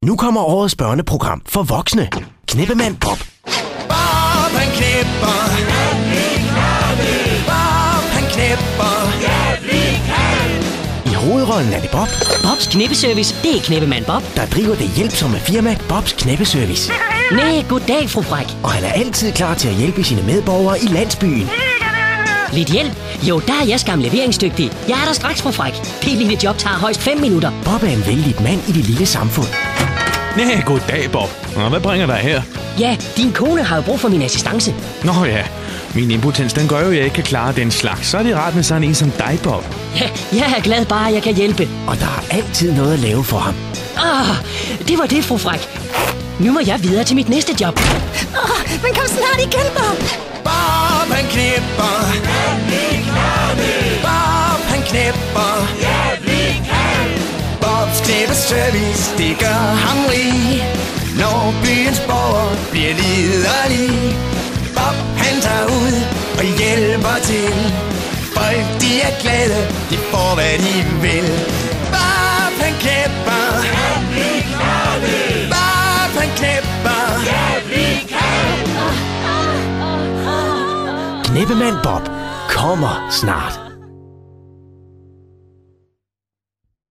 Nu kommer årets børneprogram for voksne. Knippemand Bob. Bob han knipper. Bob han knipper. I hovedrollen er det Bob, Bobs knippeservice, det er Knippemand Bob. der driver det hjælpsomme firma Bobs Knippeservice. Næh, goddag, fru Fræk. Og han er altid klar til at hjælpe sine medborgere i landsbyen. Lidt hjælp? Jo, der er jeg skam leveringsdygtig. Jeg er der straks, fru Fræk. Det lille job tager højst 5 minutter. Bob er en vældig mand i det lille samfund. Næh, goddag, Bob. Og hvad bringer dig her? Ja, din kone har jo brug for min assistance. Nå ja, min impotens, den gør jo, at jeg ikke kan klare den slags. Så er det rart med sådan en som dig, Bob. Ja, jeg er glad bare, at jeg kan hjælpe. Og der er altid noget at lave for ham. Det var det, fru Fræk. Nu må jeg videre til mit næste job. Men kom snart igen, Bob. Bob han knipper. Bob han knipper. Bobs knippeservice, det gør ham rig. Når byens borger bliver liderlig. Bob han tager ud og hjælper til. Folk de er glade, de får hvad de vil. Bob han knipper. Bob han knipper. Knippemand Bob kommer snart.